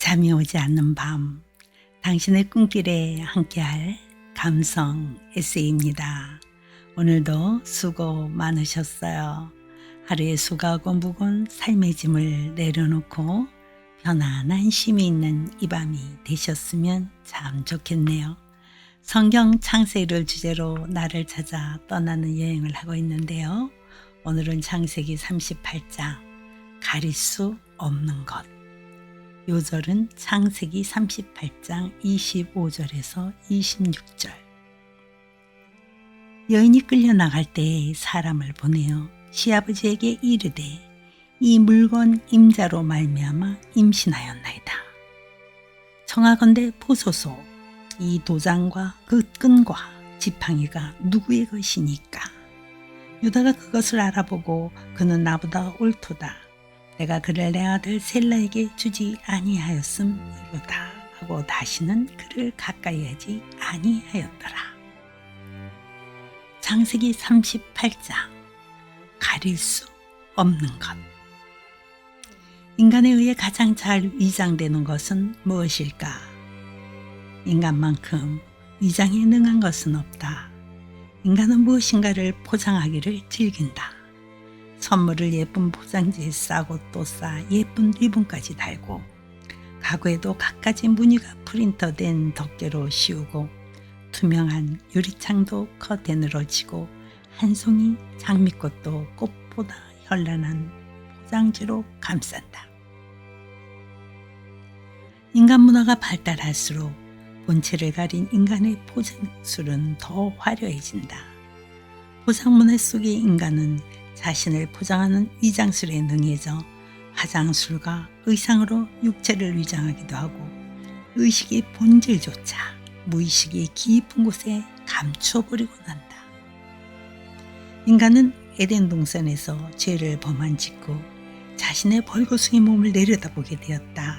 잠이 오지 않는 밤, 당신의 꿈길에 함께할 감성 에세이입니다. 오늘도 수고 많으셨어요. 하루의 수고하고 무거운 삶의 짐을 내려놓고 편안한 쉼이 있는 이 밤이 되셨으면 참 좋겠네요. 성경 창세기를 주제로 나를 찾아 떠나는 여행을 하고 있는데요. 오늘은 창세기 38장 가릴 수 없는 것. 요절은 창세기 38장 25절에서 26절. 여인이 끌려나갈 때 사람을 보내어 시아버지에게 이르되 이 물건 임자로 말미암아 임신하였나이다. 청하건대 보소서 이 도장과 그 끈과 지팡이가 누구의 것이니까. 유다가 그것을 알아보고 그는 나보다 옳도다. 내가 그를 내 아들 셀라에게 주지 아니하였음이로다 하고 다시는 그를 가까이 하지 아니하였더라. 창세기 38장 가릴 수 없는 것. 인간에 의해 가장 잘 위장되는 것은 무엇일까? 인간만큼 위장에 능한 것은 없다. 인간은 무엇인가를 포장하기를 즐긴다. 선물을 예쁜 포장지에 싸고 또 싸 예쁜 리본까지 달고, 가구에도 갖가지 무늬가 프린터된 덮개로 씌우고, 투명한 유리창도 커튼으로 치고, 한 송이 장미꽃도 꽃보다 현란한 포장지로 감싼다. 인간 문화가 발달할수록 본체를 가린 인간의 포장술은 더 화려해진다. 포장 문화 속의 인간은 자신을 포장하는 위장술에 능해져 화장술과 의상으로 육체를 위장하기도 하고 의식의 본질조차 무의식의 깊은 곳에 감춰버리고 난다. 인간은 에덴 동산에서 죄를 범한 직후 자신의 벌거숭이 몸을 내려다보게 되었다.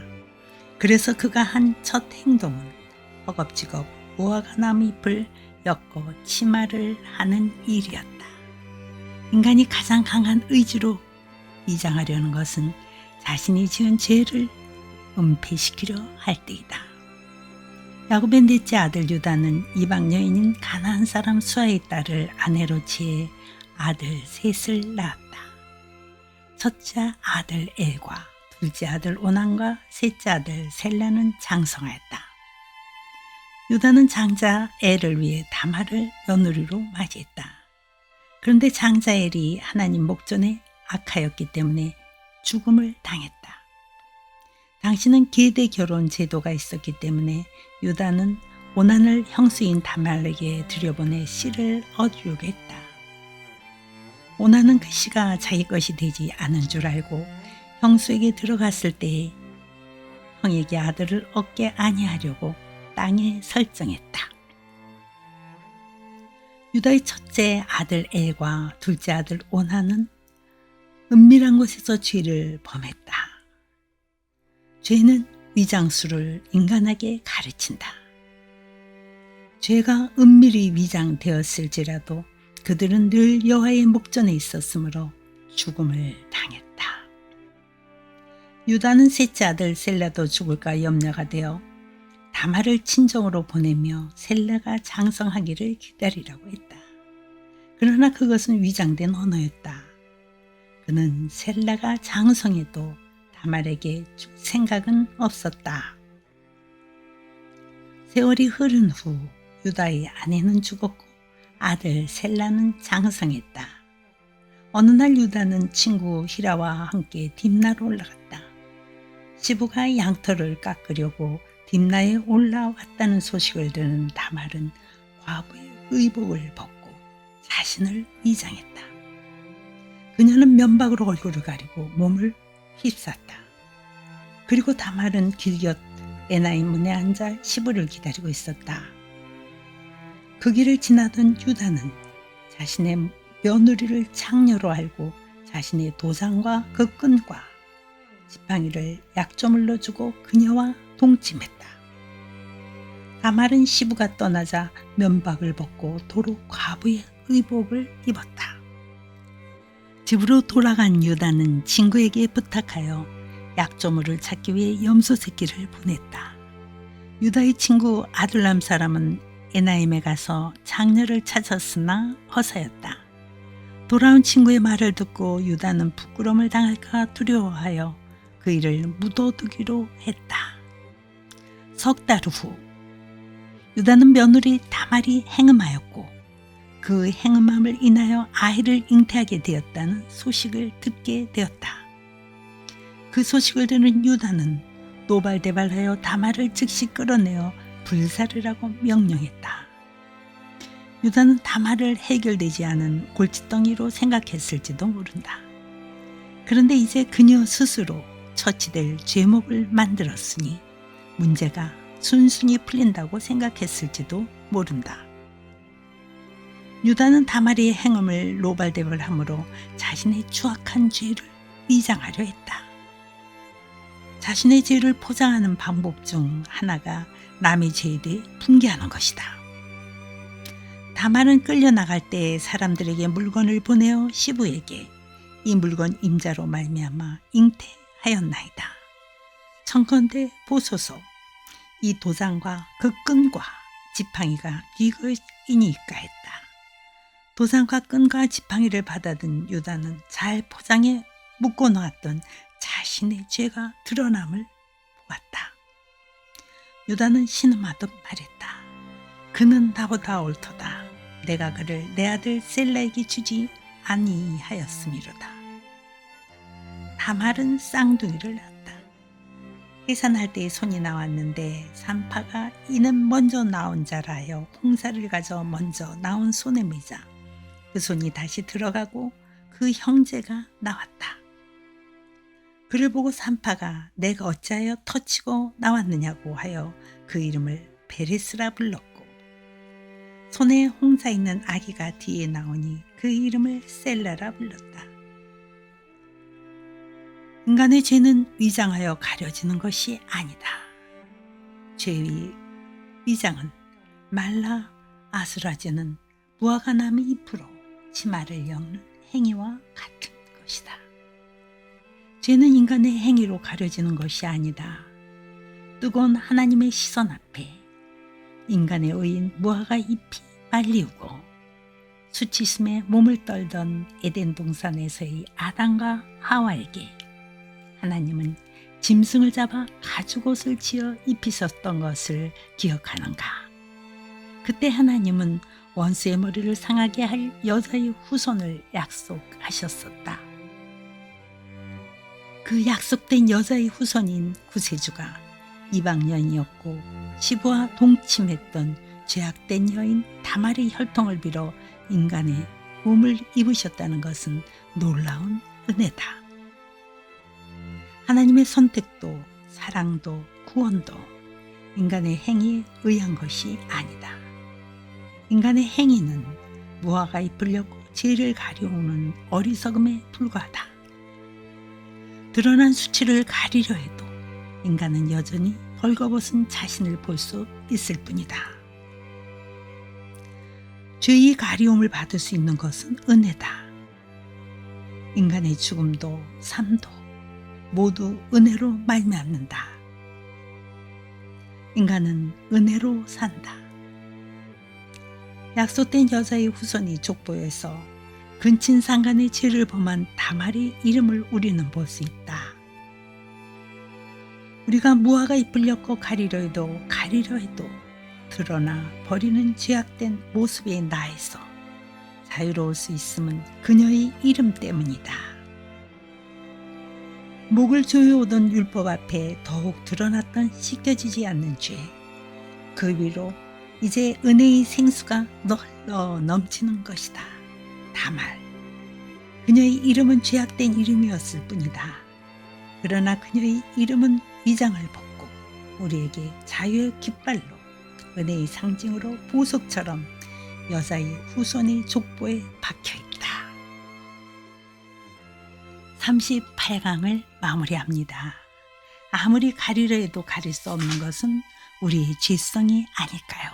그래서 그가 한 첫 행동은 허겁지겁 무화과 나무잎을 엮어 치마를 하는 일이었다. 인간이 가장 강한 의지로 위장하려는 것은 자신이 지은 죄를 은폐시키려 할 때이다. 야곱의 넷째 아들 유다는 이방 여인인 가나안 사람 수아의 딸을 아내로 취해 아들 셋을 낳았다. 첫째 아들 엘과 둘째 아들 오난과 셋째 아들 셀라는 장성하였다. 유다는 장자 엘을 위해 다말을 며느리로 맞이했다. 그런데 장자 엘이 하나님 목전에 악하였기 때문에 죽음을 당했다. 당시는 계대 결혼 제도가 있었기 때문에 유다는 오난을 형수인 다말에게 들여보내 씨를 얻으려고 했다. 오난은 그 씨가 자기 것이 되지 않은 줄 알고 형수에게 들어갔을 때에 형에게 아들을 얻게 아니하려고 땅에 설정했다. 유다의 첫째 아들 엘과 둘째 아들 오난은 은밀한 곳에서 죄를 범했다. 죄는 위장술을 인간에게 가르친다. 죄가 은밀히 위장되었을지라도 그들은 늘 여호와의 목전에 있었으므로 죽음을 당했다. 유다는 셋째 아들 셀라도 죽을까 염려가 되어 다말을 친정으로 보내며 셀라가 장성하기를 기다리라고 했다. 그러나 그것은 위장된 언어였다. 그는 셀라가 장성해도 다말에게 줄 생각은 없었다. 세월이 흐른 후 유다의 아내는 죽었고 아들 셀라는 장성했다. 어느 날 유다는 친구 히라와 함께 딥나로 올라갔다. 시부가 양털을 깎으려고 딥나에 올라왔다는 소식을 들은 다말은 과부의 의복을 벗고 자신을 위장했다. 그녀는 면박으로 얼굴을 가리고 몸을 휩쌌다. 그리고 다말은 길곁 에나임 문에 앉아 시부를 기다리고 있었다. 그 길을 지나던 유다는 자신의 며느리를 창녀로 알고 자신의 도장과 그 끈과 지팡이를 약조물로 주고 그녀와 동침했다. 다말은 시부가 떠나자 면박을 벗고 도로 과부의 의복을 입었다. 집으로 돌아간 유다는 친구에게 부탁하여 약조물을 찾기 위해 염소 새끼를 보냈다. 유다의 친구 아둘람 사람은 에나임에 가서 장녀를 찾았으나 허사였다. 돌아온 친구의 말을 듣고 유다는 부끄러움을 당할까 두려워하여 그 일을 묻어두기로 했다. 석 달 후 유다는 며느리 다말이 행음하였고 그 행음함을 인하여 아이를 잉태하게 되었다는 소식을 듣게 되었다. 그 소식을 들은 유다는 노발대발하여 다말을 즉시 끌어내어 불사르라고 명령했다. 유다는 다말을 해결되지 않은 골칫덩이로 생각했을지도 모른다. 그런데 이제 그녀 스스로 처치될 죄목을 만들었으니 문제가 순순히 풀린다고 생각했을지도 모른다. 유다는 다말의 행음을 노발대발함으로 자신의 추악한 죄를 위장하려 했다. 자신의 죄를 포장하는 방법 중 하나가 남의 죄에 대해 분개하는 것이다. 다말은 끌려나갈 때 사람들에게 물건을 보내어 시부에게 이 물건 임자로 말미암아 잉태하였나이다. 청컨대 보소서 이 도장과 그 끈과 지팡이가 이것이니까 했다. 도장과 끈과 지팡이를 받아든 유다는 잘 포장해 묶어놓았던 자신의 죄가 드러남을 보았다. 유다는 신음하듯 말했다. 그는 나보다 옳도다. 내가 그를 내 아들 셀라에게 주지 아니하였음이로다. 다말은 쌍둥이를 낳았다. 해산할 때에 손이 나왔는데 산파가 이는 먼저 나온 자라 하여 홍사를 가져 먼저 나온 손에 매자 그 손이 다시 들어가고 그 형제가 나왔다. 그를 보고 산파가 내가 어찌하여 터치고 나왔느냐고 하여 그 이름을 베레스라 불렀고 손에 홍사 있는 아기가 뒤에 나오니 그 이름을 셀라라 불렀다. 인간의 죄는 위장하여 가려지는 것이 아니다. 죄의 위장은 말라 아스라지는 무화과 나무 잎으로 치마를 엮는 행위와 같은 것이다. 죄는 인간의 행위로 가려지는 것이 아니다. 뜨거운 하나님의 시선 앞에 인간의 의인 무화과 잎이 말리우고 수치심에 몸을 떨던 에덴 동산에서의 아담과 하와에게 하나님은 짐승을 잡아 가죽옷을 지어 입히셨던 것을 기억하는가? 그때 하나님은 원수의 머리를 상하게 할 여자의 후손을 약속하셨었다. 그 약속된 여자의 후손인 구세주가 이방 여인이었고 시부와 동침했던 죄악된 여인 다말의 혈통을 빌어 인간의 몸을 입으셨다는 것은 놀라운 은혜다. 하나님의 선택도 사랑도 구원도 인간의 행위에 의한 것이 아니다. 인간의 행위는 무화과 잎을 엮고 죄를 가려오는 어리석음에 불과하다. 드러난 수치를 가리려 해도 인간은 여전히 벌거벗은 자신을 볼 수 있을 뿐이다. 죄의 가리움을 받을 수 있는 것은 은혜다. 인간의 죽음도 삶도 모두 은혜로 말미암는다. 인간은 은혜로 산다. 약속된 여자의 후손이 족보에서 근친상간의 죄를 범한 다말의 이름을 우리는 볼 수 있다. 우리가 무화과 잎을 엮고 가리려 해도 드러나 버리는 죄악된 모습의 나에서 자유로울 수 있음은 그녀의 이름 때문이다. 목을 조여오던 율법 앞에 더욱 드러났던 씻겨지지 않는 죄, 그 위로 이제 은혜의 생수가 널려 넘치는 것이다. 다말, 그녀의 이름은 죄악된 이름이었을 뿐이다. 그러나 그녀의 이름은 위장을 벗고 우리에게 자유의 깃발로 은혜의 상징으로 보석처럼 여자의 후손의 족보에 박혀있다. 38강을 마무리합니다. 아무리 가리려 해도 가릴 수 없는 것은 우리의 죄성이 아닐까요?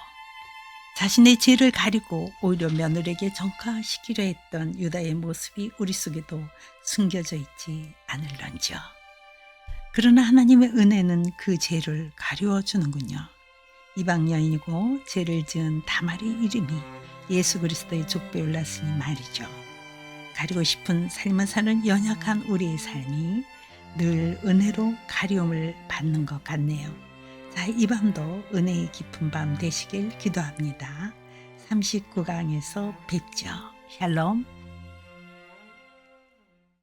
자신의 죄를 가리고 오히려 며느리에게 전가시키려 했던 유다의 모습이 우리 속에도 숨겨져 있지 않을런지요. 그러나 하나님의 은혜는 그 죄를 가리워 주는군요. 이방 여인이고 죄를 지은 다말의 이름이 예수 그리스도의 족보에 올랐으니 말이죠. 가리고 싶은 삶을 사는 연약한 우리의 삶이 늘 은혜로 가리움을 받는 것 같네요. 자, 이 밤도 은혜의 깊은 밤 되시길 기도합니다. 39강에서 뵙죠. 샬롬.